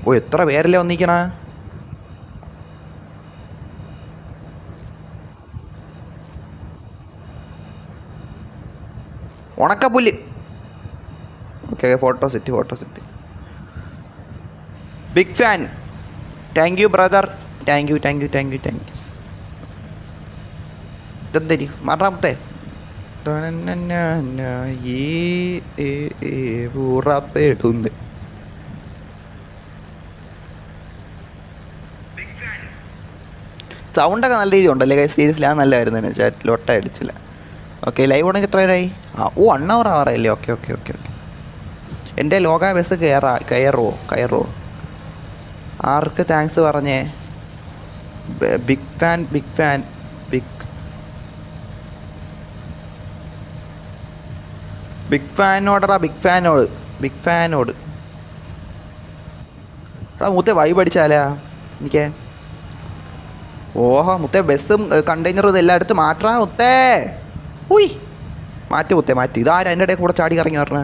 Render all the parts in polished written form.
ഓ എത്ര പേരല്ലേ വന്നിരിക്കണ. ഉണക്കപ്പുല്ല്. Okay photo set. Big fan. Thank you brother. Thank you. ഇതെന്തരി മാറാമത്തെ ഉറപ്പെടുന്ന്. സൗണ്ടൊക്കെ നല്ല രീതി ഉണ്ടല്ലേ ഗൈസ്. സീരിയസ്ലി ആ നല്ലതായിരുന്നു. ചാറ്റിൽ ഒട്ട അടിച്ചില്ല. ഓക്കെ ലൈവ് ഉണ്ടെങ്കിൽ എത്ര പേരായി? 1 hour ആവാറായില്ലേ? ഓക്കെ. എൻ്റെ ലോക ബസ് കയറോ? ആർക്ക് താങ്ക്സ് പറഞ്ഞേ? ബിഗ് ഫാനോട് എടാ മുത്തേ വൈബ് അടിച്ചാലാ എനിക്ക്. ഓഹോ മുത്തേ ബസ്സും കണ്ടെയ്നറും ഇത് എല്ലായിടത്തും മാറ്റാ മുത്തേ. ഉയ് മാറ്റി ഇതാരും എൻ്റെ ഇടയിൽ കൂടെ ചാടി ഇറങ്ങി പറഞ്ഞ.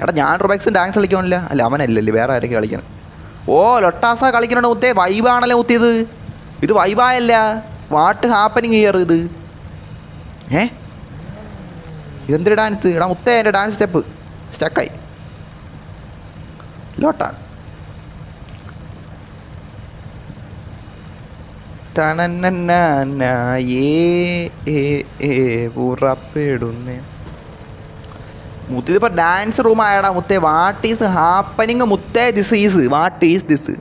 എടാ ഞാൻ റുബെക്സും ഡാൻസ് കളിക്കാനില്ല. അല്ല അവനല്ലല്ലേ, വേറെ ആരൊക്കെ കളിക്കണം. ഓ ലൊട്ടാസ കളിക്കണോ മുത്തേ? വൈബാണല്ലോ മുത്തേ ഇത് വൈബായല്ല. വാട്ട് ഹാപ്പനിങ് ഹിയർ ഇത്? ഇതെന്തൊരു ഡാൻസ്? എടാ മുത്തേ എൻ്റെ ഡാൻസ് സ്റ്റക്കായി. ലോട്ട ഉറപ്പെടുന്നേ മുത്തേ. ഇതിപ്പോൾ ഡാൻസ് റൂം ആയടാ മുത്തേ. വാട്ട് ഈസ് ഹാപ്പനിങ് മുത്തേ? What is this?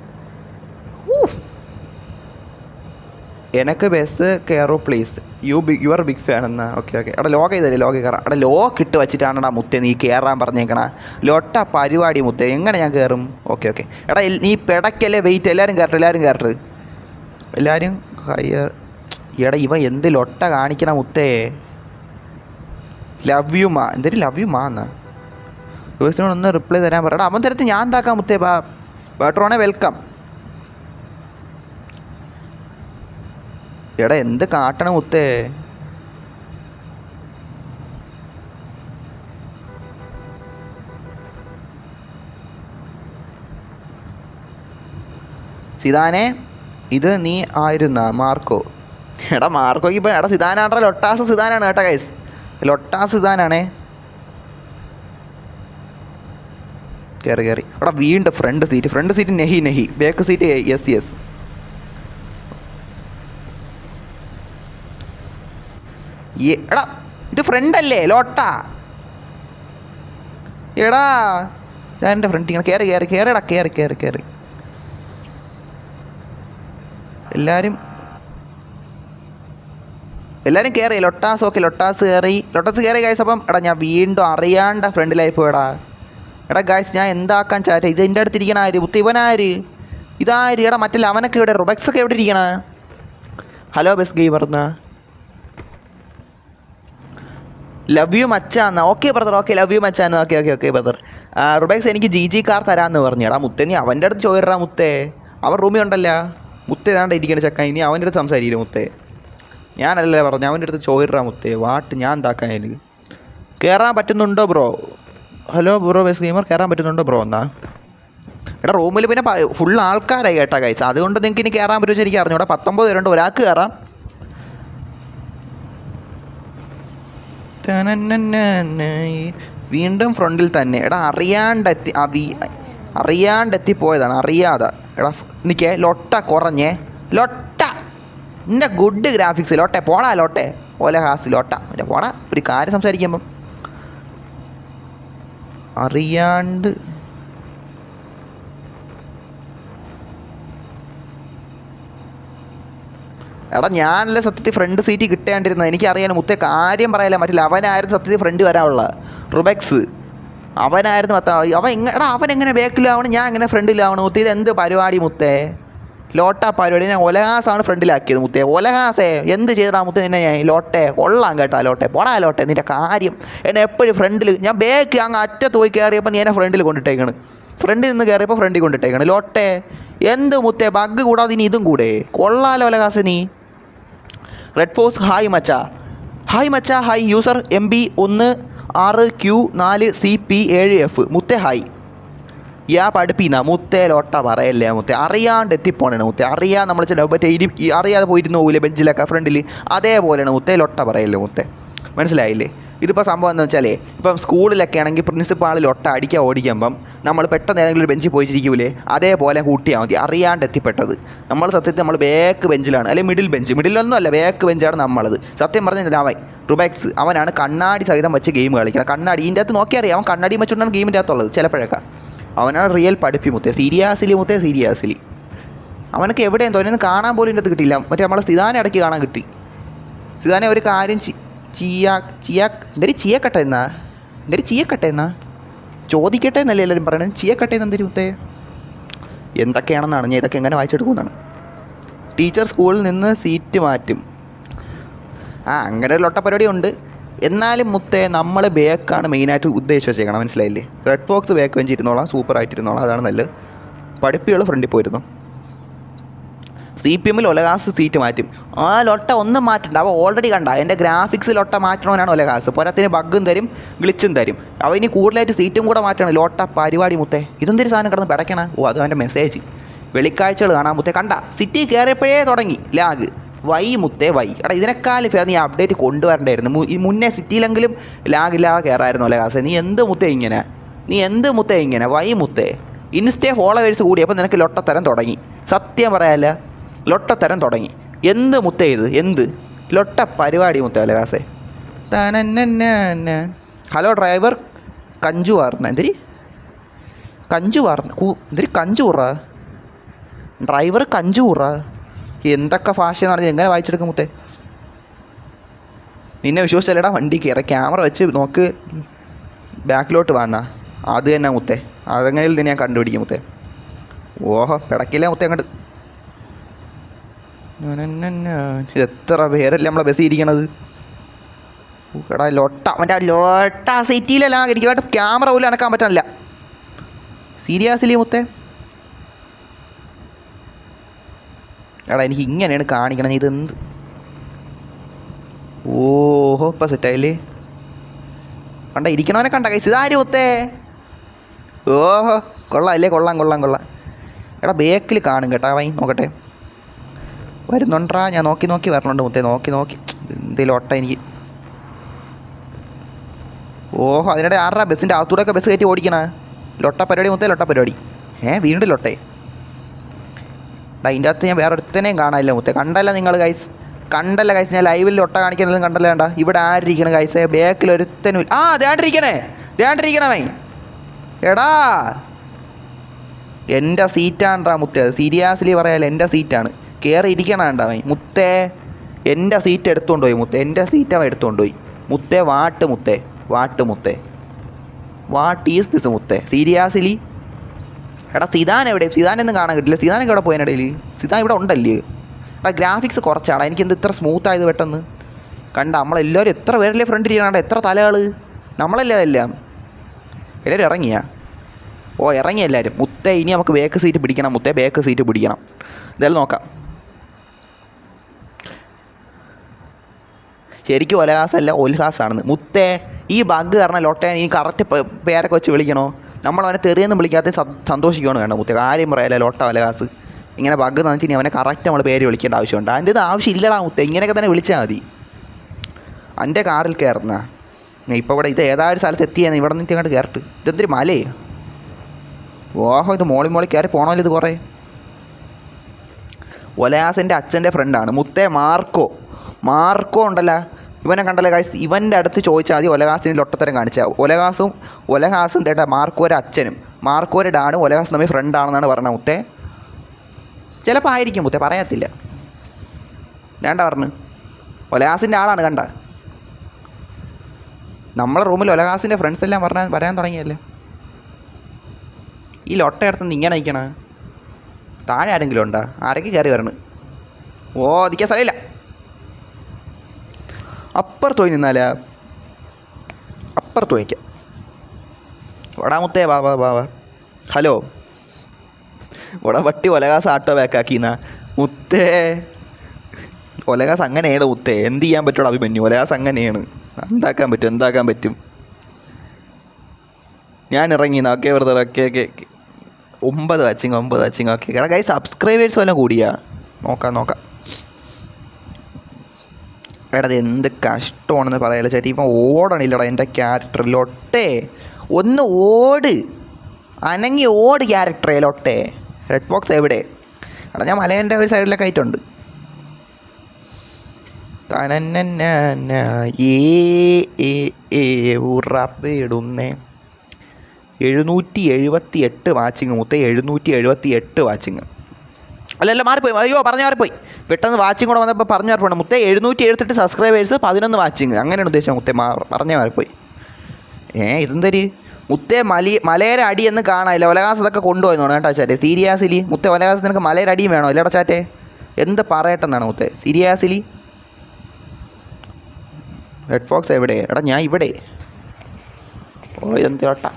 എനക്ക് ബസ് കയറോ please. You are big fan എന്നാ. ഓക്കെ എടാ ലോക ചെയ്തല്ലേ? ലോക കയറാം. എടാ ലോക്ക് ഇട്ട് വെച്ചിട്ടാണെടാ മുത്തേ നീ കയറാൻ പറഞ്ഞേക്കണ. ലൊട്ട പരിപാടി മുത്തേ. എങ്ങനെ ഞാൻ കയറും? ഓക്കെ എടാ നീ പെടക്കല്ലേ? വെയിറ്റ്. എല്ലാവരും കയറട്ടെ. എല്ലാവരും എടാ ഇവ എന്ത് ലൊട്ട കാണിക്കണ മുത്തേ. ലവ് യു മാ. എന്തൊരു ലവ് യു മാ എന്നാ? ഒന്ന് റിപ്ലൈ തരാൻ പറയടാ. അവൻ തരത്ത് ഞാൻ എന്താക്കാം മുത്തേ? ബാട്രോണെ വെൽക്കം. എടാ എന്ത് കാട്ടണം മുത്തേ? സിദാനെ ഇത് നീ ആയിരുന്ന മാർക്കോ? എടാ മാർക്കോയ്ക്ക് ഇപ്പം എടാ സിദാനാണ്. ലൊട്ടാസ് സിദാനാണ് കേട്ടോ ഗൈസ്. ലൊട്ടാസ് സിദാനാണേ. കയറി എടാ വീണ്ടും ഫ്രണ്ട് സീറ്റ് നെഹി. Back seat yes. എടാ ഇത് ഫ്രണ്ടല്ലേ ലോട്ട? എടാ ഞാൻ എൻ്റെ ഫ്രണ്ട് ഇങ്ങനെ കയറിടാ. കയറി എല്ലാവരും കയറി. ലൊട്ടാസ് കയറി ഗൈസ്. അപ്പം എടാ ഞാൻ വീണ്ടും അറിയാണ്ട ഫ്രണ്ടിലായി പോയടാ. എടാ ഗൈസ് ഞാൻ എന്താക്കാൻ ചാറ്റ? ഇത് എൻ്റെ അടുത്തിരിക്കണ ആര്? മുത്ത ഇവനാര്? ഇതാര്? എടാ മറ്റല്ല അവനൊക്കെ ഇവിടെ റുബെക്സൊക്കെ എവിടെ ഇരിക്കണ? ഹലോ ബസ് ഗെയിമർന്നാ. ലവ് യു മച്ചാന്ന്. Okay brother. ലവ് യു മച്ചാന്ന്. Okay brother. റുബെക്സ് എനിക്ക് GG കാർ തരാമെന്ന് പറഞ്ഞു. എടാ മുത്തേ നീ അവൻ്റെ അടുത്ത് ചോദിടാ മുത്തേ. അവൻ റൂമിൽ ഉണ്ടല്ല മുത്തേ. ഏതാണ്ട് ഇരിക്കണ ചക്ക. ഇനി അവൻ്റെ അടുത്ത് സംസാരിക്കില്ല മുത്തേ. ഞാനല്ലേ പറഞ്ഞു അവൻ്റെ അടുത്ത് ചോദിടാ മുത്തേ. വാട്ട് ഞാൻ എന്താക്കാൻ? എനിക്ക് കയറാൻ പറ്റുന്നുണ്ടോ bro? Hello bro bus gamer കയറാൻ പറ്റുന്നുണ്ടോ ബ്രോ എന്നാ? എടാ റൂമിൽ പിന്നെ ഫുൾ ആൾക്കാരായി കേട്ടാ ഗൈസ്. അതുകൊണ്ട് നിങ്ങൾക്ക് ഇനി കയറാൻ പറ്റുമെന്ന് എനിക്ക് അറിഞ്ഞു. ഇവിടെ 19 പേരുണ്ട്. ഒരാൾക്ക് കയറാം. വീണ്ടും ഫ്രണ്ടിൽ തന്നെ. എടാ അറിയാണ്ടെത്തി പോയതാണ്. അറിയാതെ. എടാ നിൽക്കേ ലൊട്ട കുറഞ്ഞേ. ലൊട്ട എൻ്റെ ഗുഡ് ഗ്രാഫിക്സ്. ലോട്ടെ പോടാ. ലോട്ടെ ഓലഹാസ് ലോട്ട പോടാ. ഒരു കാര്യം സംസാരിക്കുമ്പം അറിയാണ്ട്. എടാ ഞാനല്ലേ സത്യത്തിൽ ഫ്രണ്ട് സീറ്റ് കിട്ടേണ്ടിരുന്നത്. എനിക്കറിയാൻ മുത്തേ കാര്യം പറയല. മറ്റില്ല അവനായിരുന്നു സത്യത്തിൽ ഫ്രണ്ട് വരാനുള്ള. റുബെക്സ് അവനായിരുന്നു. എടാ അവനെങ്ങനെ ബാക്കിലാവണം? ഞാൻ എങ്ങനെ ഫ്രണ്ടിലാവണം മുത്തേ? ഇത് എന്ത് പരിപാടി മുത്തേ? ലോട്ട പരിപാടി. ഞാൻ ഒലഹാസാണ് ഫ്രണ്ടിലാക്കിയത് മുത്തേ. ഒലഹാസേ എന്ത് ചെയ്താ മുത്തേ നിന്നെ ഞാൻ? ലോട്ടെ കൊള്ളാം കേട്ടാ. ലോട്ടെ പോടാ. ലോട്ടെ നിൻ്റെ കാര്യം. എന്നെ എപ്പോഴും ഫ്രണ്ടിൽ. ഞാൻ ബാക്ക് അങ്ങ് അറ്റത്ത് പോയി കയറിയപ്പോൾ നീ എന്നെ ഫ്രണ്ടിൽ കൊണ്ടിട്ടേക്കാണ്. ഫ്രണ്ടിൽ നിന്ന് കയറിയപ്പോൾ ഫ്രണ്ടിൽ കൊണ്ടിട്ടേക്കാണ്. ലോട്ടെ എന്ത് മുത്തേ? ബഗ് കൂടാതെ ഇനി ഇതും കൂടെ കൊള്ളാലോ ഒലഹാസ് നീ. റെഡ് ഫോഴ്സ് ഹായ് മച്ചാ. ഹായ് യൂസർ MB16Q4CP7F മുത്തേ ഹായ്. പഠിപ്പിക്കുന്ന മുത്തേ ലൊട്ട പറയല്ലേ മുത്തേ, അറിയാണ്ട് എത്തിപ്പോണേണ് മുത്തേ, നമ്മൾ മറ്റേ അറിയാതെ പോയിരുന്നു പോകില്ലേ ബെഞ്ചിലൊക്കെ ഫ്രണ്ടിൽ, അതേപോലെയാണ് മുത്തേ ലൊട്ട പറയല്ലേ മുത്തേ, മനസ്സിലായില്ലേ? ഇതിപ്പോൾ സംഭവം എന്താ വെച്ചാലേ, ഇപ്പം സ്കൂളിലൊക്കെ ആണെങ്കിൽ പ്രിൻസിപ്പാൾ ലൊട്ട അടിക്കാൻ ഓടിക്കുമ്പം നമ്മൾ പെട്ടെന്ന് ഏതെങ്കിലും ഒരു ബെഞ്ചിൽ പോയിട്ടിരിക്കൂലേ, അതേപോലെ കൂട്ടിയാൽ മതി. അറിയാണ്ട് എത്തിപ്പെട്ടത് നമ്മൾ സത്യത്തിൽ നമ്മൾ ബാക്ക് ബെഞ്ചിലാണ്, അല്ലെങ്കിൽ മിഡിലൊന്നും അല്ല, ബാക്ക് ബെഞ്ചാണ് നമ്മളത്. സത്യം പറഞ്ഞാൽ അവൻ റുബെക്സ് അവനാണ് കണ്ണാടി സഹിതം വെച്ച് ഗെയിം കളിക്കണം. കണ്ണാടി ഇതിൻ്റെ അകത്ത് നോക്കിയാൽ അറിയാം, അവൻ കണ്ണാടി വെച്ചുകൊണ്ടാണ് ഗെയിമിൻ്റെ അകത്തുള്ളത് ചിലപ്പോഴൊക്കെ. അവനാണ് റിയൽ പഠിപ്പി മുത്തേ, സീരിയസ്ലി അവനക്ക് എവിടെയും തോന്നുന്നു കാണാൻ പോലും ഇതിൻ്റെ അകത്ത് കിട്ടിയില്ല. മറ്റേ നമ്മളെ സിദാനെ ഇടയ്ക്ക് കാണാൻ കിട്ടി. സിദാനെ ഒരു കാര്യം ചീയക്കട്ടെ എന്നാ ചോദിക്കട്ടെ എന്നല്ലേ എല്ലാവരും പറയണത്, ചീയക്കട്ടെ എന്ന് എന്തൊരു മുത്തേ എന്തൊക്കെയാണെന്നാണ് ഞാൻ ഇതൊക്കെ എങ്ങനെ വായിച്ചെടുക്കുന്നതാണ്. ടീച്ചർ സ്കൂളിൽ നിന്ന് സീറ്റ് മാറ്റും, അങ്ങനെ ഒരു ലൊട്ട പരിപാടി ഉണ്ട്. എന്നാലും മുത്തേ നമ്മൾ ബേക്കാണ് മെയിനായിട്ട് ഉദ്ദേശിച്ച് വെച്ചേക്കണം, മനസ്സിലായില്ലേ? റെഡ് ബോക്സ് ബേക്ക് വെച്ചിരുന്നോളാം, സൂപ്പറായിട്ടിരുന്നോളാം, അതാണ് നല്ലത്. പഠിപ്പികൾ ഫ്രണ്ടിൽ പോയിരുന്നു. CPM ഒലകാസ് സീറ്റ് മാറ്റും. ആ ലൊട്ട ഒന്നും മാറ്റണ്ട, അവ ഓൾറെഡി കണ്ട എൻ്റെ ഗ്രാഫിക്സ് ലൊട്ട മാറ്റണവനാണ് ഒലകാസ്. പോരാത്തിന് ബഗ്ഗും തരും ഗ്ലിച്ചും തരും. അവ ഇനി കൂടുതലായിട്ട് സീറ്റും കൂടെ മാറ്റണം. ലോട്ട പരിപാടി മുത്തേ, ഇതെന്തൊരു സാധനം കിടന്ന് പിടയ്ക്കണ. അത് അവൻ്റെ മെസ്സേജ് വെളിക്കാഴ്ചകൾ കാണാൻ മുത്തേ. കണ്ട സിറ്റി കയറിയപ്പോഴേ തുടങ്ങി ലാഗ്. മുത്തേ എടാ ഇതിനേക്കാളും നീ അപ്ഡേറ്റ് കൊണ്ടുവരണ്ടായിരുന്നു. ഈ മുന്നേ സിറ്റിയിലെങ്കിലും ലാഗില്ലാതെ കയറായിരുന്നു ഒലകാസ്. നീ എന്ത് മുത്തേ ഇങ്ങനെ മുത്തേ. ഇൻസ്റ്റേ ഫോളോവേഴ്സ് കൂടി അപ്പോൾ നിനക്ക് ലൊട്ടത്തരം തുടങ്ങി. സത്യം പറയാല്ല, ലൊട്ടത്തരം തുടങ്ങി. എന്ത് മുത്തേ ഇത്, എന്ത് ലൊട്ട പരിപാടി മുത്തേ ഒലകാസേ. ഹലോ ഡ്രൈവർ കഞ്ചു വാർന്ന എന്തിരി കഞ്ചൂറ ഡ്രൈവർ കഞ്ചൂറ. എന്തൊക്കെ ഭാഷയെന്ന് പറഞ്ഞാൽ എങ്ങനെ വായിച്ചെടുക്കും മുത്തേ? നിന്നെ വിശ്വസിച്ചല്ലേടാ വണ്ടി കയറി, ക്യാമറ വെച്ച് നോക്ക്, ബാക്കിലോട്ട് വന്നാ അത് തന്നെ മുത്തേ. അതെങ്ങനെയും തന്നെ ഞാൻ കണ്ടുപിടിക്കും മുത്തേ. ഓഹോ പിടക്കില്ല മുത്തേ അങ്ങോട്ട്. എത്ര പേരല്ലേ നമ്മളെ ബസ് ഇരിക്കണത്. എടാ ലൊട്ട മറ്റേ ലൊട്ട സിറ്റിയിലെല്ലാം ഇരിക്കും, ക്യാമറ പോലും അനക്കാൻ പറ്റാനില്ല. സീരിയസ്ലി മുത്തേ എടാ എനിക്ക് ഇങ്ങനെയാണ് കാണിക്കണം. ഇതെന്ത് ഓഹോ ഇപ്പം സെറ്റായില്ലേ? കണ്ട ഇരിക്കണവനെ കണ്ട കൈസ്, ഇതാര് മുത്തേ? ഓഹോ കൊള്ളാം അല്ലേ, കൊള്ളാം. എടാ ബേക്കിൽ കാണും കേട്ടോ, വൈ നോക്കട്ടെ വരുന്നുണ്ടാ. ഞാൻ നോക്കി വരണുണ്ട് മുത്തേ, നോക്കി എന്തെങ്കിലും ഒട്ട എനിക്ക്. ഓഹോ അതിനിടെ ആറാ ബസ്സിൻ്റെ അകത്തൂടെയൊക്കെ ബസ് കയറ്റി ഓടിക്കണ. ലൊട്ട പരിപാടി മുത്തേ, ലൊട്ട പരിപാടി. വീണ്ടും ലൊട്ടേ. ഇതിൻ്റെ അകത്ത് ഞാൻ വേറെ ഒരുത്തനെയും കാണാനില്ല മുത്തേ. കണ്ടല്ല നിങ്ങൾ ഗൈസ്, ഞാൻ ലൈവിൽ ലൊട്ട കാണിക്കുന്നതും കണ്ടല്ലേ. വേണ്ട ഇവിടെ ആരിക്കണം ഗൈസേ, ബാക്കിൽ ഒരുത്തനും ദേണ്ടിരിക്കണേ. എടാ എൻ്റെ സീറ്റാണ്ടാ മുത്തേ, സീരിയസ്ലി പറയാല്ല എൻ്റെ സീറ്റാണ്. കയറി ഇരിക്കണണ്ട അവൻ മുത്തേ. എൻ്റെ സീറ്റ് എടുത്തുകൊണ്ട് പോയി മുത്തേ, എൻ്റെ സീറ്റ് അവൻ എടുത്തുകൊണ്ട് പോയി മുത്തേ. വാട്ട് ഈസ് ദിസ് മുത്തേ സീരിയസ്ലി? എടാ സിദാൻ എവിടെ? സിദാനൊന്നും കാണാൻ കിട്ടില്ല. സിദാനൊക്കെ ഇവിടെ പോയതിനിടയിൽ സിദാൻ ഇവിടെ ഉണ്ടല്ലേ? എടാ ഗ്രാഫിക്സ് കുറച്ചാണ്, എനിക്കെന്ത് ഇത്ര സ്മൂത്തായത് പെട്ടെന്ന്. കണ്ട നമ്മളെല്ലാവരും എത്ര പേരല്ലേ ഫ്രണ്ട് ഇരിക്കണ, എത്ര തലകൾ നമ്മളല്ലേ എല്ലാം. എല്ലാവരും ഇറങ്ങിയാ? ഇറങ്ങി എല്ലാവരും മുത്തേ. ഇനി നമുക്ക് ബാക്ക് സീറ്റ് പിടിക്കണം മുത്തേ, ബാക്ക് സീറ്റ് പിടിക്കണം. ഇതെല്ലാം നോക്കാം. ശരിക്കും ഒലഹാസല്ല, ഒൽഹാസാണെന്ന് മുത്തേ. ഈ ബഗ് കാരണം ലൊട്ടേൻ ഈ കറക്റ്റ് പേരൊക്കെ വെച്ച് വിളിക്കണോ? നമ്മളവനെ തെറിയൊന്നും വിളിക്കാത്ത സന്തോഷിക്കുകയാണ് വേണം മുത്തേ. കാര്യം പറയല്ലേ ലൊട്ട ഒലഹാസ് ഇങ്ങനെ ബഗ് തന്നിട്ട് ഇനി അവനെ കറക്റ്റ് നമ്മൾ പേര് വിളിക്കേണ്ട ആവശ്യമുണ്ട്. അതിൻ്റെ ഇത് ആവശ്യമില്ലടാ മുത്തേ, ഇങ്ങനെയൊക്കെ തന്നെ വിളിച്ചാൽ മതി. എൻ്റെ കാറിൽ കയറുന്ന ഇപ്പോൾ ഇവിടെ ഇത് ഏതായൊരു സ്ഥലത്ത് എത്തിയാണ്, ഇവിടെ നിന്ന് അങ്ങോട്ട് കയറിട്ട്. ഇതെന്തൊരു മലേ? ഓഹോ ഇത് മോളി കയറി പോകണമല്ലോ ഇത് കുറേ. ഒലഹാസിൻ്റെ അച്ഛൻ്റെ ഫ്രണ്ടാണ് മുത്തേ, മാർക്കോ ഉണ്ടല്ലോ, ഇവനെ കണ്ടല്ലേ ഗൈസ്. ഇവൻ്റെ അടുത്ത് ചോദിച്ചാൽ മതി ഒലഹാസിന് ലൊട്ടത്തരം കാണിച്ചാൽ. ഒലഹാസും തേട്ടാ മാർക്കോയുടെ അച്ഛനും മാർക്കോയുടെ ഡാഡും ഒലഹാസും തമ്മിൽ ഫ്രണ്ടാണെന്നാണ് പറഞ്ഞത് മുത്തേ. ചിലപ്പോൾ ആയിരിക്കും മുത്തേ, പറയത്തില്ല. വേണ്ട പറഞ്ഞു ഒലഹാസിൻ്റെ ആളാണ് കണ്ട. നമ്മളെ റൂമിൽ ഒലഹാസിൻ്റെ ഫ്രണ്ട്സ് എല്ലാം വരാൻ തുടങ്ങിയല്ലേ. ഈ ലൊട്ട എടുത്തുനിന്ന് ഇങ്ങനെ നിൽക്കണ. താഴെ ആരെങ്കിലും ഉണ്ടോ? ആരൊക്കെ കയറി വരണം? അതിക്കാൻ സ്ഥലമില്ല. അപ്പുറത്ത് പോയി നിന്നാലേ, അപ്പുറത്ത് പോയിക്കാം. മുത്തേ വാ. ഹലോ വട്ടി ഒലകാസ് ആട്ടോ ബാക്കാക്കിന്നാ മുത്തേ. ഒലകാസ് അങ്ങനെയാണ് മുത്തേ, എന്ത് ചെയ്യാൻ പറ്റുള്ളൂ അഭിമന്യു? ഒലകാസ് അങ്ങനെയാണ്, എന്താക്കാൻ പറ്റും. ഞാൻ ഇറങ്ങി okay brother, okay 9 watching okay. എടാ ഗൈസ് സബ്സ്ക്രൈബേഴ്സ് വല്ലതും കൂടിയാ? നോക്കാം. എടാ അത് എന്ത് കഷ്ടമാണെന്ന് പറയാലോ ചേച്ചി. ഇപ്പം ഓടണില്ലടാ എൻ്റെ ക്യാരക്ടർ. ലൊട്ടേ ഒന്ന് ഓട്, അനങ്ങി ഓട് ക്യാരക്ടറേ ലൊട്ടേ. റെഡ് ബോക്സ് എവിടെ? എടാ ഞാൻ മലേൻ്റെ ഒരു സൈഡിലൊക്കെ ആയിട്ടുണ്ട്. ഉറപ്പ് ഇടുന്നേ. 778 വാച്ചിങ് മുത്തേ. 778 വാച്ചിങ്. അല്ല മാറിപ്പോയി. അയ്യോ മാറിപ്പോയി. പെട്ടെന്ന് വാച്ചിങ് കൂടെ വന്നപ്പോൾ മാറിപ്പോയി മുത്തേ. 778 സബ്സ്ക്രൈബേഴ്സ്, 11 വാച്ചിങ്. അങ്ങനെയാണ് ഉദ്ദേശിച്ചത് മുത്തേ. മാറിപ്പോയി. ഇതെന്തരി മുത്തേ? മലയുടെ അടിയെന്ന് കാണാനില്ല. ഒലകാസ് ഇതൊക്കെ കൊണ്ടുപോയെന്നാണ് കേട്ടോ ചാറ്റേ. സീരിയസ്ലി മുത്തേ ഒലകാസ് നിനക്ക് മലയുടെ അടിയും വേണോ? ഇല്ലടാ ചാറ്റേ, എന്ത് പറയട്ടെന്നാണ് മുത്തേ? സീരിയസ്ലി റെഡ് ഫോക്സ് എവിടെ? എടാ ഞാൻ ഇവിടെ. എന്ത് ചേട്ടാ?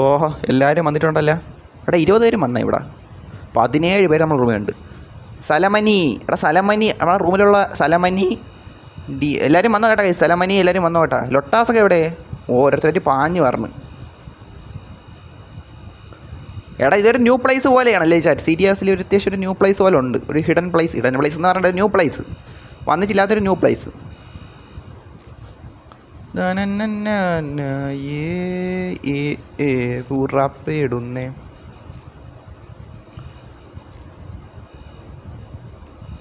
ഓഹോ എല്ലാവരും വന്നിട്ടുണ്ടല്ലോ. എടാ 20 പേരും വന്നേ ഇവിടെ. 17 പേര് നമ്മുടെ റൂമിലുണ്ട്. സലമനി. എടാ സലമനി നമ്മളെ റൂമിലുള്ള സലമനി എല്ലാവരും വന്നോ കേട്ടോ. സലമനി എല്ലാവരും വന്നോ കേട്ടോ. ലൊട്ടാസൊക്കെ എവിടെ? ഓരോരുത്തരായിട്ട് പാഞ്ഞ് പറഞ്ഞു. എടാ ഇതൊരു ന്യൂ പ്ലേസ് പോലെയാണല്ലേ ചാറ്റ്? സീരിയസ്ലി ഒരു അത്യാവശ്യം ഒരു ന്യൂ പ്ലേസ് പോലെ ഉണ്ട്. ഒരു ഹിഡൻ പ്ലേസ് എന്ന് പറഞ്ഞിട്ട് ന്യൂ പ്ലേസ്, വന്നിട്ടില്ലാത്തൊരു ന്യൂ പ്ലേസ്. ഇടുന്നേ.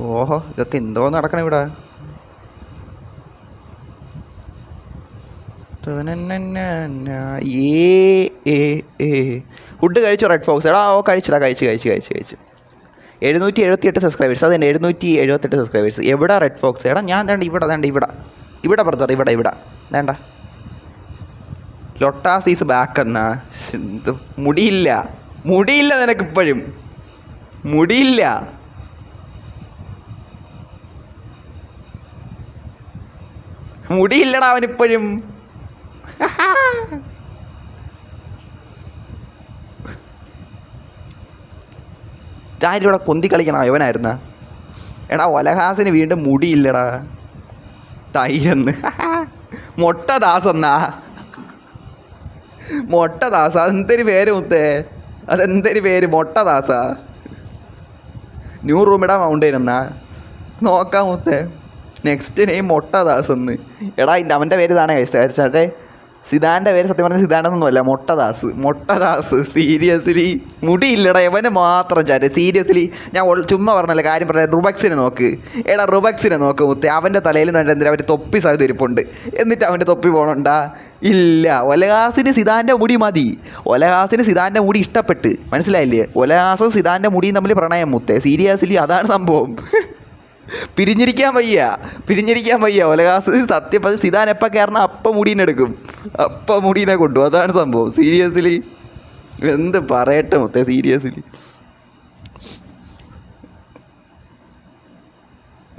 ഓഹോ ഇതൊക്കെ എന്തോ നടക്കണം ഇവിടെ. ഫുഡ് കഴിച്ചോ റെഡ് ഫോക്സ്? എടാ കഴിച്ചിടാ. കഴിച്ച് 778 സബ്സ്ക്രൈബേഴ്സ്. അതെ 778 സബ്സ്ക്രൈബേഴ്സ്. എവിടെ റെഡ് ഫോക്സ്? എടാ ഞാൻ ഇവിടെ ബ്രദർ. ഇവിടെ വേണ്ട. ലൊട്ടാസ് ഈസ് ബാക്ക് എന്നാ. മുടിയില്ല നിനക്കിപ്പോഴും. മുടിയില്ലടാ അവനിപ്പോഴും. ഇവിടെ കൊന്തി കളിക്കണം അവനായിരുന്ന. എടാ ഒലഹാസിന് വീണ്ടും മുടിയില്ലടാ. തൈരെന്ന് മൊട്ടദാസെന്നാ. അതെന്തൊരു പേര് മുത്തേ? അതെന്തൊരു പേര്? മൊട്ടദാസ. ന്യൂ റൂം ഇടാൻ മൗണ്ടെയ്നെന്നാ. നോക്കാം മുത്തേ. നെക്സ്റ്റ് നെയിം മൊട്ടദാസ് എന്ന്. എടാ അവൻ്റെ പേര് ഇതാണ് കഴിച്ചത്. അതെ സിദാൻ്റെ പേര് സത്യം പറഞ്ഞാൽ സിദാനൊന്നുമല്ല, മൊട്ടദാസ്. സീരിയസ്ലി മുടിയില്ലടാ എവന് മാത്രം ചാറ്റ്. സീരിയസ്ലി ഞാൻ ചുമ്മാ പറഞ്ഞല്ലേ കാര്യം പറഞ്ഞത്. റുബക്സിനെ നോക്ക് മുത്തേ. അവൻ്റെ തലയിൽ എന്തിനാ അവർ തൊപ്പി സഹിതം ഇരിപ്പുണ്ട്. എന്നിട്ട് അവൻ്റെ തൊപ്പി പോകണണ്ടാ? ഇല്ല. ഒലഹാസിന് സിദാൻ്റെ മുടി മതി. ഒലഹാസിന് സിദാൻ്റെ മുടി ഇഷ്ടപ്പെട്ട്, മനസ്സിലായില്ലേ? ഒലഹാസും സിദാൻ്റെ മുടിയും തമ്മിൽ പ്രണയം മുത്തേ. സീരിയസ്ലി അതാണ് സംഭവം. പിരിഞ്ഞിരിക്കാൻ വയ്യ ഒലകാസ്. സത്യം പറഞ്ഞ് സിദാൻ എപ്പോൾ കയറണം അപ്പം മുടീനെടുക്കും, അപ്പം മുടീനെ കൊണ്ടു. അതാണ് സംഭവം. സീരിയസ്ലി എന്ത് പറയട്ടെ മുത്തേ? സീരിയസ്ലി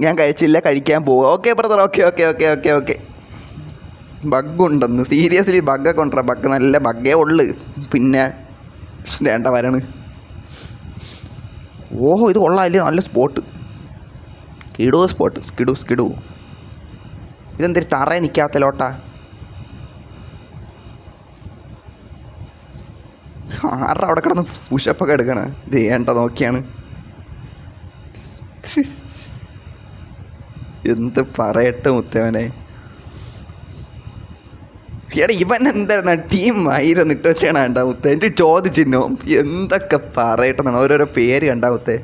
ഞാൻ കഴിച്ചില്ല, കഴിക്കാൻ പോവുക. Okay brother. ഓക്കെ. ബഗ്ഗുണ്ടെന്ന്. സീരിയസ്ലി ബഗ്ഗൊക്കെ ഉണ്ടോ? ബഗ് നല്ല ബഗ്ഗേ ഉള്ളു. പിന്നെ വേണ്ട വരണ്. ഓഹോ ഇത് കൊള്ളാമല്ലേ? നല്ല സ്പോട്ട്. സ്കിഡു. ഇതെന്തൊരു തറയെ നിൽക്കാത്ത ലോട്ടാ? ആരുടെ അവിടെ കിടന്ന് പുഷപ്പൊക്കെ എടുക്കണ? ഇത് വേണ്ട നോക്കിയാണ്. എന്ത് പറയട്ടെ മുത്തവനെ? എടാ ഇവൻ എന്തായിരുന്നു ടീം ആയിരം ഇട്ട് വെച്ചാണ് കണ്ടാ മുത്തേ? എൻ്റെ ചോദിച്ചിന്നോ എന്തൊക്കെ പറയട്ടെന്നാണ് ഓരോരോ പേര് കണ്ടാ മുത്തേ?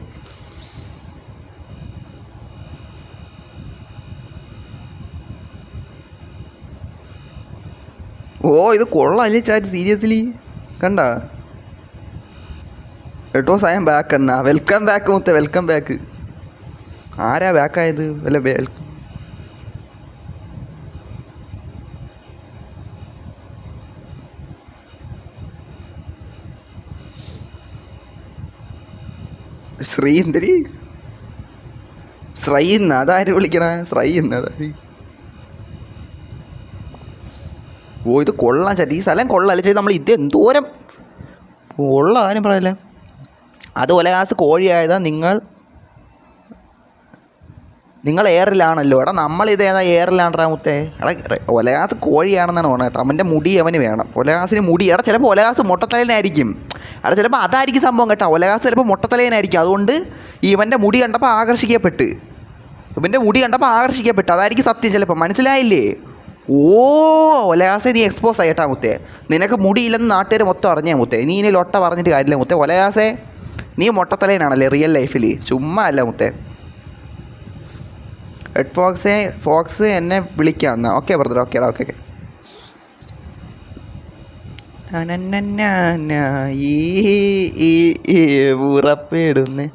ഇത് കൊള്ളാല്ലേ ചാറ്റ്? സീരിയസ്ലി കണ്ട? കേട്ടോ സായം ബാക്ക് എന്നാ. വെൽക്കം ബാക്ക് മുത്തേ, വെൽക്കം ബാക്ക്. ആരാ ബാക്കായത്? വല്ല ശ്രീന്ദരി ശ്രൈന്ന് അതാര് വിളിക്കണ? ശ്രൈന്ന് അതാര്? ഇത് കൊള്ളാം ചേട്ടാ. ഈ സ്ഥലം കൊള്ളാല്ലേ ചെയ്ത്? നമ്മൾ ഇത് എന്തോരം ഉള്ള കാര്യം പറയല്ലേ. അത് ഒലകാസ് കോഴിയായതാ. നിങ്ങൾ എയറിലാണല്ലോ. എടാ നമ്മളിത് ഏതാ എയറിലാണ്ടാ മുത്തേ? എടാ ഒലകാസ് കോഴിയാണെന്നാണ് തോന്നുന്നത് കേട്ടോ. അവൻ്റെ മുടി അവന് വേണം. ഒലകാസിന് മുടി. എടാ ചിലപ്പോൾ ഒലകാസ് മൊട്ടത്തലേനായിരിക്കും. എടാ ചിലപ്പോൾ അതായിരിക്കും സംഭവം കേട്ടോ. ഒലകാസ് ചിലപ്പോൾ മൊട്ടത്തലേനായിരിക്കും. അതുകൊണ്ട് ഇവൻ്റെ മുടി കണ്ടപ്പോൾ ആകർഷിക്കപ്പെട്ട് അതായിരിക്കും സത്യം ചിലപ്പോൾ. മനസ്സിലായില്ലേ? ഓ ഒലകാസെ നീ എക്സ്പോസ് ആയിട്ടാ മുത്തേ. നിനക്ക് മുടിയില്ലെന്ന് നാട്ടുകാർ മൊത്തം അറിഞ്ഞേ മുത്തേ. നീ ഇനി ലൊട്ട പറഞ്ഞിട്ട് കാര്യമില്ല മുത്തേ. ഒലകാസെ നീ മൊട്ടത്തലേനാണല്ലേ റിയൽ ലൈഫിൽ, ചുമ്മാ അല്ല മുത്തേ. റെഡ് ഫോക്സ് എന്നെ വിളിക്കാം എന്നാ. ഓക്കെ ബ്രദർ, ഓക്കേടാ, ഓക്കെ. ഉറപ്പിടുന്നേ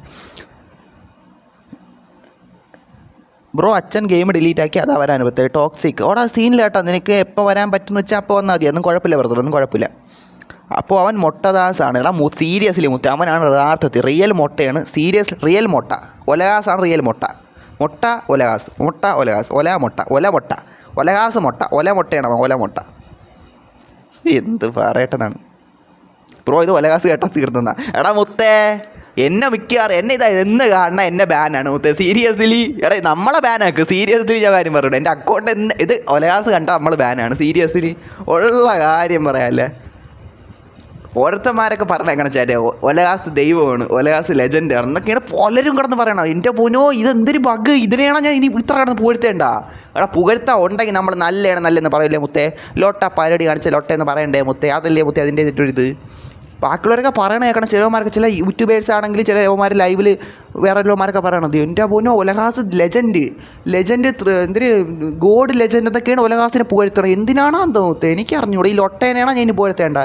ബ്രോ. അച്ഛൻ ഗെയിം ഡിലീറ്റ് ആക്കി അതാ വരാൻ പറ്റുക. ടോക്സിക് ഓടാ സീനില്ല കേട്ടോ. നിനക്ക് എപ്പോൾ വരാൻ പറ്റുമെന്ന് വെച്ചാൽ അപ്പോൾ വന്നാൽ മതി. ഒന്നും കുഴപ്പമില്ല ബ്രദർ, ഒന്നും കുഴപ്പമില്ല. അപ്പോൾ അവൻ മൊട്ടദാസാണ്. എടാ സീരിയസ്ലി മുത്ത, അവനാണ് യഥാർത്ഥത്തിൽ റിയൽ മൊട്ടയാണ്. സീരിയസ് റിയൽ മൊട്ട. ഒലകാസാണ് റിയൽ മൊട്ട. മൊട്ട ഒലകാസ്, മൊട്ട ഒലകാസ്, ഒല മൊട്ട, ഒല മൊട്ട, ഒലകാസ് മൊട്ട, ഒല മൊട്ടയാണ് അവൻ, ഒല മൊട്ട. എന്ത് പറയട്ടെന്നാണ് ബ്രോ, ഇത് ഒലകാസ് കേട്ടാൽ തീർന്നെന്നാ. എടാ മുത്തേ എന്നെ മിക്കാറ് എന്നെ ഇതാ എന്ന് കാണണ എന്നെ ബാനാണ് മുത്തേ. സീരിയസ്ലി എടാ നമ്മളെ ബാനാക്ക്. സീരിയസ്ലി ഞാൻ കാര്യം പറഞ്ഞു. എൻ്റെ അക്കൗണ്ട് ഇത് ഒലകാസ് കണ്ടാൽ നമ്മൾ ബാനാണ്. സീരിയസ്ലി ഉള്ള കാര്യം പറയാമല്ലേ. ഓരോരുത്തന്മാരൊക്കെ പറഞ്ഞ എങ്ങനെ ചേട്ടാ ഒലകാസ് ദൈവമാണ്, ഒലകാസ് ലെജൻഡാണ് എന്നൊക്കെയാണ് പലരും കിടന്ന് പറയണം. എൻ്റെ പൊന്നോ ഇതെന്തൊരു ബഗ്, ഇതിനെയാണോ ഞാൻ ഇനി ഇത്ര കിടന്ന് പുകഴ്ത്തേണ്ട? എടാ പുകഴ്ത്താൻ ഉണ്ടെങ്കിൽ നമ്മൾ നല്ലതെന്ന് പറയില്ലേ മുത്തേ. ലോട്ട പരിപാടി കാണിച്ച ലോട്ടയെന്ന് പറയണ്ടേ മുത്തേ? അതല്ലേ മുത്തേ അതിൻ്റെ തെറ്റൊരിത്. ബാക്കിയുള്ളവരൊക്കെ പറയണ കേൾക്കണം. ചിലവന്മാർക്ക് ചില യൂട്യൂബേഴ്സ് ആണെങ്കിൽ ചില യവന്മാർ ലൈവിൽ വേറെ ഉള്ളവന്മാരൊക്കെ പറയണത് എൻ്റെ പൊന്നോ ഒലകാസ് ലെജൻഡ് എന്തൊരു ഗോഡ് ലെജൻഡ് എന്നൊക്കെയാണ് ഒലകാസിനെ പുകഴ്ത്തണം. എന്തിനാണോ തോന്നുന്നത് എനിക്കറിഞ്ഞൂടെ. ഈ ലൊട്ടേനെയാണോ ഞാൻ ഇനി പുകഴ്ത്തേണ്ട?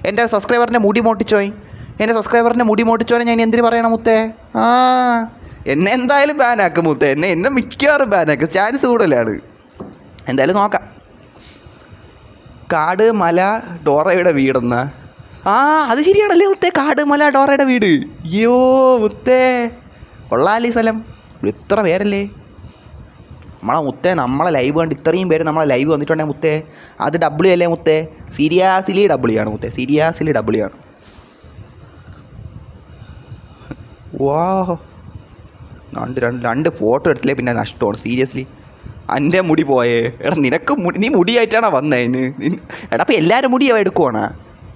എൻ്റെ സബ്സ്ക്രൈബറിൻ്റെ മുടി മോട്ടിച്ചോയി, ഞാൻ എന്തിനു പറയണം മുത്തേ? എന്നെ എന്തായാലും ബാനാക്കും മുത്തേ. എന്നെ മിക്കവാറും ബാനാക്കും. ചാൻസ് കൂടുതലാണ്. എന്തായാലും നോക്കാം. കാട് മല ഡോറയുടെ വീടെന്നാ. അത് ശരിയാണല്ലേ മുത്തേ. കാട് മല ഡോറയുടെ വീട്. അയ്യോ മുത്തേ കൊള്ളാലി സ്ഥലം. ഇത്ര പേരല്ലേ നമ്മളെ ലൈവ് കണ്ട് ഇത്രയും പേര് നമ്മളെ ലൈവ് വന്നിട്ടുണ്ടെങ്കിൽ മുത്തേ അത് ഡബ്ല്യു അല്ലേ മുത്തേ? സീരിയസ്ലി ഡബ്ല്യു ആണ് മുത്തേ. സീരിയസ്ലി ഡബ്ല്യു ആണ്. വാ രണ്ട് ഫോട്ടോ എടുത്തില്ലേ പിന്നെ നഷ്ടമാണ്. സീരിയസ്ലി എൻ്റെ മുടി പോയേ. എടാ നിനക്ക് നീ മുടിയായിട്ടാണോ വന്നതിന്? എടാ അപ്പം എല്ലാവരും മുടിയോ എടുക്കുവാണോ?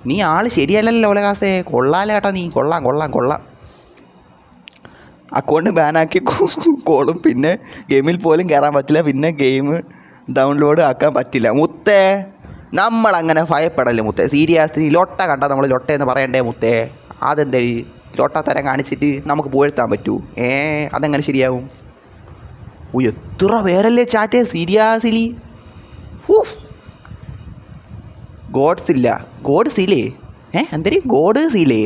നീ ആൾ ശരിയല്ലല്ലോ ഒലകാസേ. കൊള്ളാലേട്ടാ നീ, കൊള്ളാം. അക്കൗണ്ട് ബാനാക്കി കോളും, പിന്നെ ഗെയിമിൽ പോലും കയറാൻ പറ്റില്ല, പിന്നെ ഗെയിം ഡൗൺലോഡ് ആക്കാൻ പറ്റില്ല മുത്തേ. നമ്മളങ്ങനെ ഭയപ്പെടല്ലേ മുത്തേ. സീരിയസ്ലി ലൊട്ട കണ്ടാൽ നമ്മൾ ലൊട്ടയെന്ന് പറയണ്ടേ മുത്തേ? അതെന്തേ ലൊട്ട തരം കാണിച്ചിട്ട് നമുക്ക് പുകഴ്ത്താൻ പറ്റൂ? അതെങ്ങനെ ശരിയാവും? എത്ര പേരല്ലേ ചാറ്റേ. സീരിയസ്ലി ഗോഡ്സില്ലേ എന്തരി ഗോഡ്സില്ലേ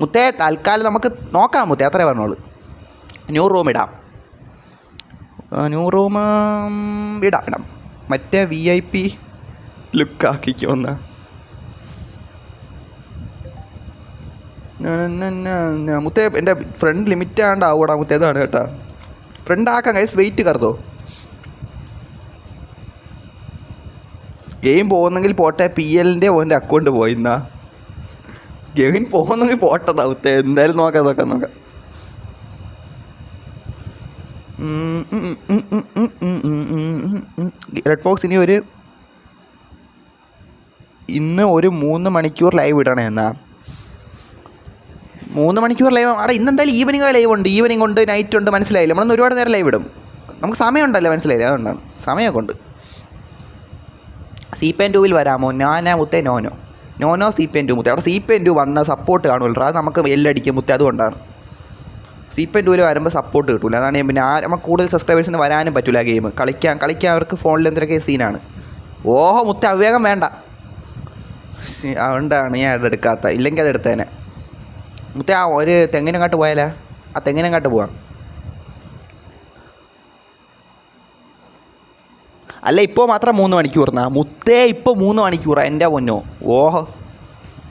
മുത്തേ? തൽക്കാലം നമുക്ക് നോക്കാം മുത്തേ, അത്രേ പറഞ്ഞോളൂ. ന്യൂ റൂം ഇടാം. മറ്റേ VIP ലുക്കാക്കിക്കോന്ന. മുത്തേ എൻ്റെ ഫ്രണ്ട് ലിമിറ്റ് ആണ്ടാവൂടാ മുത്തേ. അതാണ് കേട്ടാ. ഫ്രണ്ട് ആക്കാം ഗൈസ്. വെയിറ്റ് കറുതോ. ഗെയിം പോകുന്നെങ്കിൽ പോട്ടെ. PLൻ്റെ ഓൻ്റെ അക്കൗണ്ട് പോയിന്നാ. ഗെയിം പോകുന്നെങ്കിൽ പോട്ടതാ മുത്തേ. എന്തായാലും നോക്കാം. റെഡ് ഫോക്സ് ഇന്ന് ഒരു 3 മണിക്കൂർ ലൈവ് ഇടണേ എന്നാ. 3 മണിക്കൂർ ലൈവ്. അവിടെ ഇന്നെന്തായാലും ഈവനിങ് ലൈവ് ഉണ്ട്. ഈവനിങ് ഉണ്ട്, നൈറ്റ് ഉണ്ട്. മനസ്സിലായില്ല. നമ്മളൊന്ന് ഒരുപാട് നേരം ലൈവ് ഇടും. നമുക്ക് സമയമുണ്ടല്ലോ. മനസ്സിലായില്ല? അതുകൊണ്ടാണ് സമയമൊക്കെ ഉണ്ട്. CPN2 വരാമോ? ഞാനാ മുത്തേ. നോനോ CPN2 മുത്തേ. അവിടെ CPN2 വന്ന സപ്പോർട്ട് കാണുമല്ലോ. അത് നമുക്ക് എല്ലടിക്കും മുത്തേ. അതുകൊണ്ടാണ് CPN2 വരുമ്പോൾ സപ്പോർട്ട് കിട്ടില്ല. അതാണ് പിന്നെ നമുക്ക് കൂടുതൽ സബ്സ്ക്രൈബേഴ്സിന് വരാനും പറ്റില്ല. ഗെയിം കളിക്കാൻ അവർക്ക് ഫോണിൽ എന്തൊക്കെ സീനാണ്. ഓഹോ മുത്തേ അവിവേകം വേണ്ട. അതുകൊണ്ടാണ് ഞാൻ അതെടുക്കാത്ത. ഇല്ലെങ്കിൽ അതെടുത്തേനെ മുത്തേ. ഒരു തെങ്ങിനങ്ങാട്ട് പോയാലേ? തെങ്ങിനങ്ങാട്ട് പോവാം. അല്ല ഇപ്പോൾ മാത്രം 3 മണിക്കൂർന്നാ മുത്തേ? ഇപ്പോൾ 3 മണിക്കൂറാണ് എൻ്റെ പൊന്നോ. ഓഹോ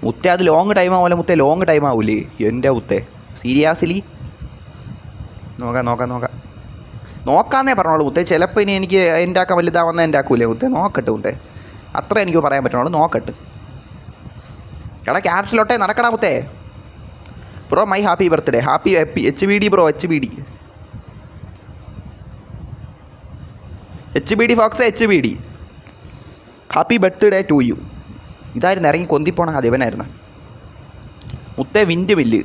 മുത്തേ അത് ലോങ് ടൈം ആവുമല്ലോ മുത്തേ. ലോങ് ടൈം ആവൂലേ എൻ്റെ മുത്തേ? സീരിയസ്ലി നോക്കാന്നേ പറഞ്ഞോളൂ മുത്തേ. ചിലപ്പോൾ ഇനി എനിക്ക് എൻ്റെ ആക്കാൻ വലുതാവുന്ന എൻ്റെ ആക്കൂലേ മുത്തേ? നോക്കട്ടെ മുത്തേ. അത്ര എനിക്ക് പറയാൻ പറ്റണുള്ളൂ. നോക്കട്ടെ. എടാ ക്യാരറ്റിലോട്ടെ നടക്കടാ മുത്തേ. Bro my happy birthday. HBD bro. HBD HBD folks HBD happy birthday to you. ഇതായിരുന്നു ഇറങ്ങി കൊന്തിപ്പോണ അതിവനായിരുന്നു. മുത്തേ വിൻഡ് മില്ല്.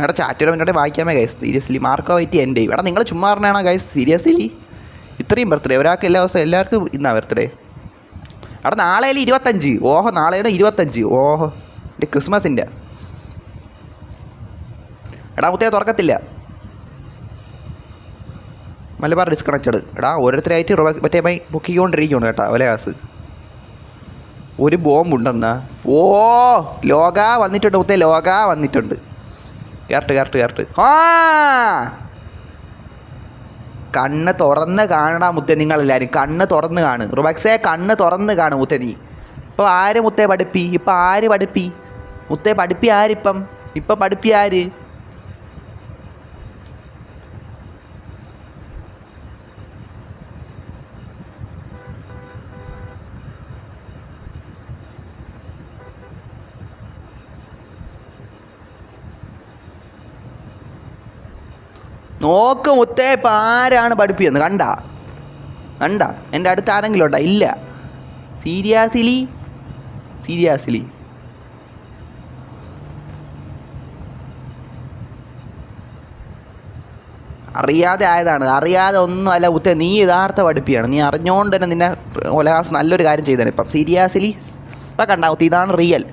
എടാ ചാറ്റോടെ മുന്നോട്ട് വായിക്കാമേ ഗൈസ്. സീരിയസ്ലി മാർക്കോ വൈറ്റി എൻ്റെ എടാ നിങ്ങൾ ചുമ്മാ പറഞ്ഞാണോ ഗൈസ്? സീരിയസ്ലി ഇത്രയും ബർത്ത്ഡേ ഒരാൾക്ക് എല്ലാ ദിവസവും എല്ലാവർക്കും ഇന്നാ ബർത്ത്ഡേ. എടാ നാളെ 25. ഓഹോ നാളെയുടെ 25. ഓഹോ എൻ്റെ ക്രിസ്മസിൻ്റെ. എടാ മുത്തേ തുറക്കത്തില്ല. മലബാർ ഡിസ്കണക്റ്റഡ്. എടാ ഓരോരുത്തരായിട്ട് മറ്റേ ബുക്ക് ചെയ്തുകൊണ്ടിരിക്കുകയാണ് കേട്ടോ വലയാസ്. ഒരു ബോംബുണ്ടെന്നാ. ഓ ലോക വന്നിട്ടുണ്ട് മുത്തേ, ലോക വന്നിട്ടുണ്ട്. കറക്റ്റ്. ആ കണ്ണ് തുറന്ന് കാണടാ മുത്തേ, നിങ്ങളെല്ലാവരും കണ്ണ് തുറന്ന് കാണും. റുബക്സേ കണ്ണ് തുറന്ന് കാണും മുത്തേ. നീ ഇപ്പോൾ ആര് മുത്തേ പഠിപ്പി? ഇപ്പം ആര് പഠിപ്പി മുത്തേ? പഠിപ്പി ആരിപ്പം? ഇപ്പം പഠിപ്പി ആര്? നോക്ക് മുത്തേ ഇപ്പം ആരാണ് പഠിപ്പിയെന്ന് കണ്ട എൻ്റെ അടുത്ത് ആരെങ്കിലും ഉണ്ടോ? ഇല്ല. സീരിയസ്ലി അറിയാതെ ആയതാണ്. അറിയാതെ ഒന്നും അല്ല മുത്തേ, നീ യഥാർത്ഥ പഠിപ്പിയാണ്. നീ അറിഞ്ഞുകൊണ്ട് തന്നെ നിന്നെ ഒലഹാസ് നല്ലൊരു കാര്യം ചെയ്താണ് ഇപ്പം. സീരിയസ്ലി ഇപ്പം കണ്ടാ മുത്തേ, ഇതാണ് റിയൽ.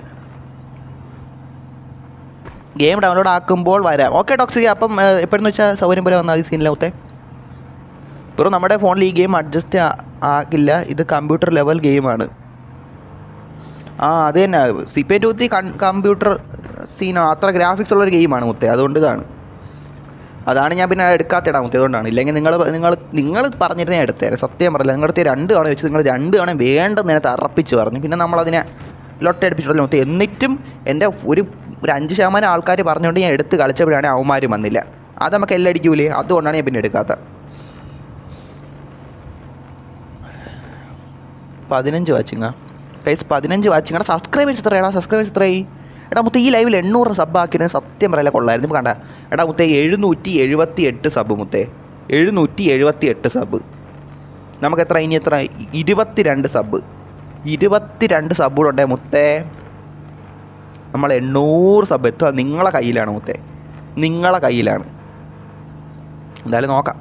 ഗെയിം ഡൗൺലോഡ് ആക്കുമ്പോൾ വരാം. Okay toxic. അപ്പം എപ്പോഴെന്ന് വെച്ചാൽ സൗകര്യം പോലെ വന്നാൽ ഈ സീനിലാവത്തെ. ഇപ്പോൾ നമ്മുടെ ഫോണിൽ ഈ ഗെയിം അഡ്ജസ്റ്റ് ആക്കില്ല. ഇത് കമ്പ്യൂട്ടർ ലെവൽ ഗെയിമാണ്. അത് തന്നെ CP2 കമ്പ്യൂട്ടർ സീനോ അത്ര ഗ്രാഫിക്സ് ഉള്ളൊരു ഗെയിമാണ് മുത്തേ. അതുകൊണ്ട് അതാണ് ഞാൻ പിന്നെ എടുക്കാത്തിടാം മുത്തേ. അതുകൊണ്ടാണ്. ഇല്ലെങ്കിൽ നിങ്ങൾ പറഞ്ഞിട്ട് ഞാൻ എടുത്തേരെ. സത്യം പറയില്ല. നിങ്ങളുടെ 2 തവണ വെച്ച് നിങ്ങൾ 2 തവണ വേണ്ടെന്ന് ഞാൻ തറപ്പിച്ച് പറഞ്ഞു. പിന്നെ നമ്മളതിനെ ലൊട്ടടിപ്പിച്ചിട്ടില്ല മുത്തേ. എന്നിട്ടും എൻ്റെ ഒരു 5% ആൾക്കാർ പറഞ്ഞുകൊണ്ട് ഞാൻ എടുത്ത് കളിച്ചപ്പോഴാണ് അവന്മാരും വന്നില്ല. അത് നമുക്ക് എല്ലാം അടിക്കൂലേ? അതുകൊണ്ടാണ് ഞാൻ പിന്നെ എടുക്കാത്ത. 15 വാച്ചിങ്ങാ ഗൈസ്, 15 വാച്ചിങ്ങാ. സബ്സ്ക്രൈബേഴ്സ് എത്രയായി? എടാ മുത്തേ ഈ ലൈവിൽ 800 സബ് ആക്കിയത് സത്യം പറയല കൊള്ളായിരുന്നു. ഇപ്പോൾ കണ്ട എടാ മുത്തേ 778 സബ് മുത്തേ. 778 സബ്. നമുക്ക് എത്ര 22 സബ്. 22 സബ്ബൂടെ ഉണ്ടേ മുത്തേ. നമ്മൾ 800 സബ് എത്തുക നിങ്ങളെ കയ്യിലാണ് മുത്തേ, നിങ്ങളെ കയ്യിലാണ്. എന്തായാലും നോക്കാം.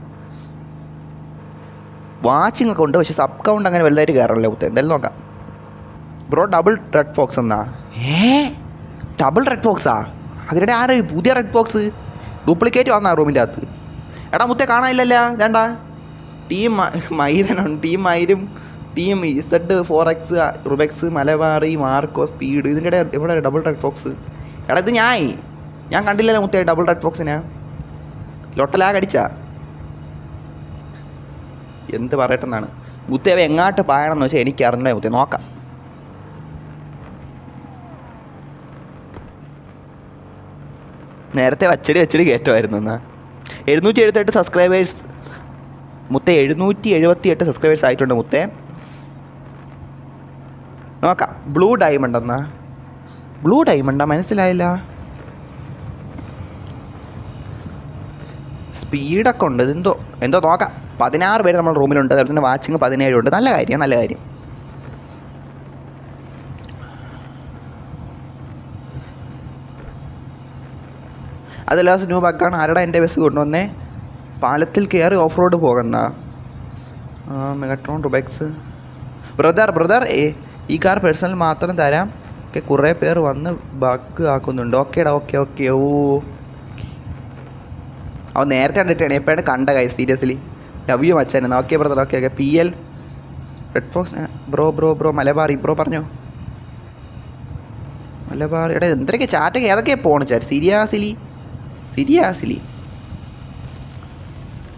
വാച്ചിങ് ഒക്കെ ഉണ്ട്, പക്ഷെ സബ് കൗണ്ട് അങ്ങനെ വലുതായിട്ട് കയറണല്ലേ മുത്തേ. എന്തായാലും നോക്കാം. ബ്രോ ഡബിൾ റെഡ് ഫോക്സ് എന്നാ? ഡബിൾ റെഡ് ഫോക്സാ? അതിനിടെ ആര് പുതിയ റെഡ് ഫോക്സ് ഡ്യൂപ്ലിക്കേറ്റ് വന്നാ റൂമിൻ്റെ അകത്ത്? എടാ മുത്തേ കാണാനില്ലല്ലോ. വേണ്ട ടീം മൈരനുണ്ട്, ടീം മൈരും, ടീം Z4X, റുബെക്സ്, മലബാറി, മാർക്കോ, സ്പീഡ്. ഇതിൻ്റെ ഇടയിൽ ഇവിടെ ഡബിൾ റെഡ് ഫോക്സ്. എടാ ഇത് ഞാൻ കണ്ടില്ലല്ലോ മുത്തേ ഡബിൾ റെഡ് ഫോക്സിനെ. ലൊട്ടലാകടിച്ചാ എന്ത് പറയട്ടെന്നാണ് മുത്തേ. അവ എങ്ങാട്ട് പായണമെന്ന് വെച്ചാൽ എനിക്ക് അറിഞ്ഞേ മുത്തേ. നോക്കാം. നേരത്തെ വച്ചടി കയറ്റുമായിരുന്നു. എന്നാൽ 778 സബ്സ്ക്രൈബേഴ്സ് മുത്തേ. 778 സബ്സ്ക്രൈബേഴ്സ് ആയിട്ടുണ്ട് മുത്തേ. നോക്കാം. ബ്ലൂ ഡയമണ്ട് എന്നാ? ബ്ലൂ ഡയമണ്ടാ? മനസ്സിലായില്ല. സ്പീഡൊക്കെ ഉണ്ട്. എന്തോ നോക്കാം. 16 പേര് നമ്മുടെ റൂമിലുണ്ട്. അതുപോലെ തന്നെ വാച്ചിങ് 17 ഉണ്ട്. നല്ല കാര്യം. അതല്ല ന്യൂ ബഗ്ഗാണ്. ആരുടെ എൻ്റെ ബസ് കൊണ്ടുവന്നേ? പാലത്തിൽ കയറി ഓഫ് റോഡ് പോകുന്ന മെഗട്രോൺ, റുബെക്സ്. ബ്രദർ ഈ കാർ പേഴ്സണൽ മാത്രം തരാം. ഒക്കെ കുറേ പേർ വന്ന് ബഗ് ആക്കുന്നുണ്ട്. ഓക്കേടാ. ഓക്കെ. ഓ അവൻ നേരത്തെ കണ്ടിട്ടാണ്, എപ്പോഴാണ് കണ്ട കാര്യം. സീരിയസ്ലി ലവ് യു മച്ചാൻ. Okay brother. Okay. PL red fox. Bro Malabari bro പറഞ്ഞോ. മലബാറി. എടാ എന്തൊക്കെ ചാറ്റൊക്കെ ഏതൊക്കെയാണ് പോകണം ചാറ്റ്? സീരിയസ്ലി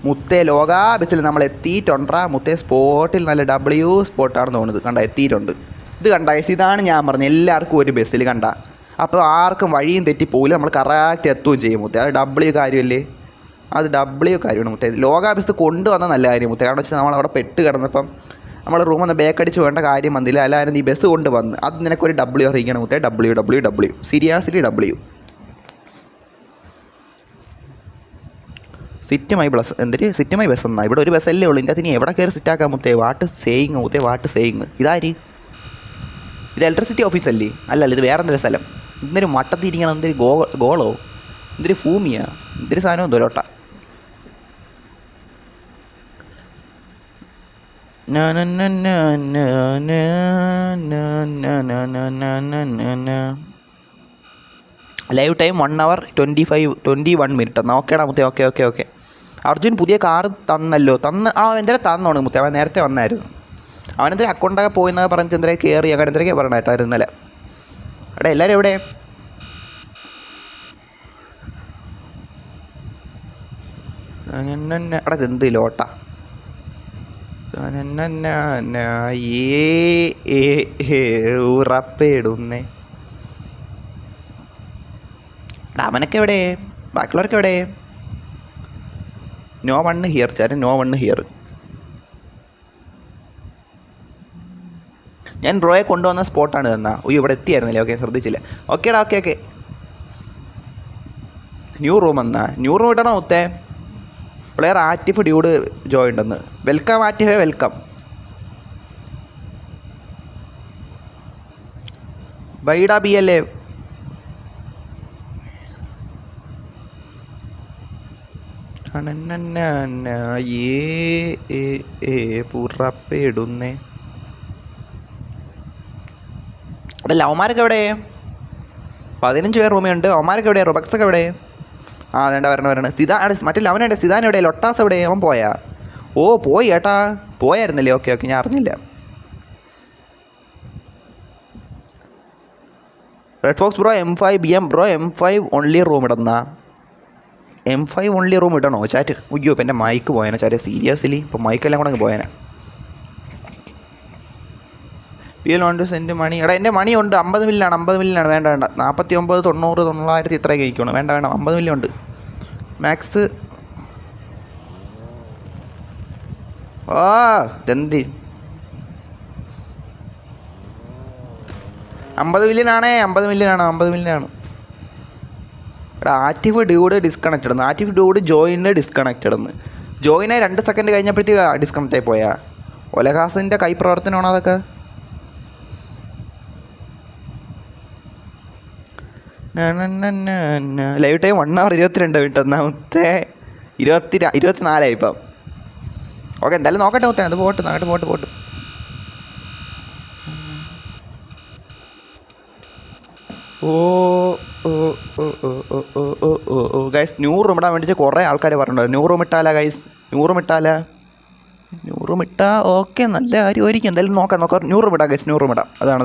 മുത്തേ ലോകാ ബസ്സിൽ നമ്മൾ എത്തിയിട്ടുണ്ടാ മുത്തേ. സ്പോട്ടിൽ നല്ല W സ്പോട്ടാണെന്ന് തോന്നുന്നത്. കണ്ട എത്തിയിട്ടുണ്ട്. ഇത് കണ്ട ഇതാണ് ഞാൻ പറഞ്ഞത്. എല്ലാവർക്കും ഒരു ബസ്സിൽ കണ്ട, അപ്പോൾ ആർക്കും വഴിയും തെറ്റിപ്പോയില്ല. നമ്മൾ കറക്റ്റ് എത്തുകയും ചെയ്യും മുത്തേ. അത് W കാര്യമല്ലേ? അത് W കാര്യമാണ് മുത്തേ. ലോകാ ബസ് കൊണ്ടുവന്ന നല്ല കാര്യം മുത്തേ. കാരണം വെച്ചാൽ നമ്മളവിടെ പെട്ട് കിടന്നപ്പം നമ്മൾ റൂമിൽ നിന്ന് ബാക്ക് അടിച്ച് വേണ്ട കാര്യം വന്നില്ല. അല്ലാതെ നീ ബസ് കൊണ്ട് വന്ന് അത് നിനക്കൊരു ഡബ്ല്യു അറിയിക്കണം മുത്തേ. WWW seriously W. Sit my bus എന്തിട്ട് സിറ്റ് മൈ ബസ് എന്നാ? ഇവിടെ ഒരു ബസ്സല്ലേ ഉള്ളൂ. ഇതിൻ്റെ അതിന് എവിടെ കയറി സിറ്റാക്കാൻ മുത്തേ? വാട്ട് സേയിങ് മുത്തേ, വാട്ട് സേയിങ്. ഇതാര്? ഇത് ഇലക്ട്രിസിറ്റി ഓഫീസല്ലേ? അല്ലല്ല, ഇത് വേറെ എന്തൊരു സ്ഥലം. എന്തൊരു മട്ടത്തിരിക്കണം. എന്തൊരു ഗോളോ, എന്തൊരു ഭൂമിയാ, എന്തൊരു സാധനം ദൊരോട്ട. ലൈവ് ടൈം 1 hour 21 minute എന്നാ? ഓക്കേടാ മുത്തേ, ഓക്കെ. അർജുൻ പുതിയ കാർ തന്നല്ലോ. എൻ്റെ തന്നോണ് മുത്തേ. അവൻ നേരത്തെ വന്നായിരുന്നു. അവനെന്തൊരു അക്കൗണ്ടൊക്കെ പോയെന്നൊക്കെ പറഞ്ഞിട്ട് എന്തെങ്കിലും കയറി അങ്ങനെ എന്തൊക്കെ പറഞ്ഞിട്ടായിരുന്നു ഇന്നലെ. എടാ എല്ലാവരും എവിടെ? എടാ ഇതെന്ത് ലോട്ടാ? ഉറപ്പിടുന്നേ. അവനൊക്കെ എവിടെ? ബാക്കിയുള്ളവർക്ക് എവിടെ? No one here chat, no one here. ഞാൻ ബ്രോയെ കൊണ്ടുവന്ന സ്പോട്ടാണ് തന്നാ. ഇവിടെ എത്തിയായിരുന്നില്ലേ? ഓക്കെ, ശ്രദ്ധിച്ചില്ല. ഓക്കേടാ, ഓക്കെ. ന്യൂ റൂം എന്നാ? ന്യൂ റൂം ഇടണോ മുത്തേ? പ്ലെയർ ആറ്റിഫ് ഡ്യൂഡ് ജോയിൻഡ് എന്ന്. വെൽക്കം ആറ്റിഫേ, വെൽക്കം. ബൈഡാ ബി അല്ലേ? പുറപ്പെടുന്നേ. അവിടെ ലവന്മാരൊക്കെ എവിടെ? 15 പേർ റൂമിലുണ്ട്. അവന്മാരൊക്കെ എവിടെ? റൊബക്സൊക്കെ എവിടെ? ആ വേണ്ട വരണം. മറ്റേ ലവനുണ്ട്. സിതാൻ എവിടെ? ലൊട്ടാസ് എവിടെ? അവൻ പോയാ? ഓ പോയി ഏട്ടാ, പോയായിരുന്നല്ലേ? ഓക്കെ ഞാൻ അറിഞ്ഞില്ല. Red fox bro M5 BM bro M5 only room ഇടുന്ന? M5 ഓൺലി റൂം ഇടണോ ചാറ്റ്? ഉയ്യോ ഇപ്പം എൻ്റെ മൈക്ക് പോയേനെ ചാറ്റ്, സീരിയസ്ലി ഇപ്പം മൈക്കെല്ലാം കൂടെ അങ്ങ് പോയേനെ. PL സെൻറ്റ് മണി. എടാ എൻ്റെ മണി ഉണ്ട്. 50 മില്യനാണ്. വേണ്ട 49 90 900 ഇത്രയൊക്കെ കഴിക്കണം. വേണ്ട 50 മില്യൺ ഉണ്ട് മാക്സ്. ആ ഇതെന്ത് 50 മില്യനാണേ? 50 മില്യനാണ്. എടാ ആക്റ്റീവ് ഡ്യൂഡ് ഡിസ്കണക്റ്റഡ് എന്ന്. ആക്റ്റീവ് ഡ്യൂഡ് ജോയിന് ഡിസ്കണക്റ്റഡ് എന്ന്. ജോയിനെ 2 സെക്കൻഡ് കഴിഞ്ഞപ്പോഴത്തേക്ക് ഡിസ്കണക്റ്റ് ആയി പോയാ. ഒലഹാസിൻ്റെ കൈ പ്രവർത്തനമാണോ അതൊക്കെ? ലൈവ് ടൈം 1 hour 22 minute എന്നാ മുത്തേ? 24 ഇപ്പം. ഓക്കെ എന്തായാലും നോക്കട്ടെ മുത്തേ. അത് പോട്ട്. ഓ ഗൈസ്, ന്യൂ റൂം ഇടാൻ വേണ്ടിയിട്ട് കുറേ ആൾക്കാർ പറഞ്ഞിട്ടുണ്ട്. ന്യൂ റൂം ഇട്ടാലാ ഗൈസ്? ന്യൂ റൂം ഇട്ടാ ഓക്കെ, നല്ല കാര്യമായിരിക്കും. എന്തായാലും നോക്കാം. ന്യൂ റൂം ഇടാം ഗൈസ്, ന്യൂ റൂം ഇടാം. അതാണ്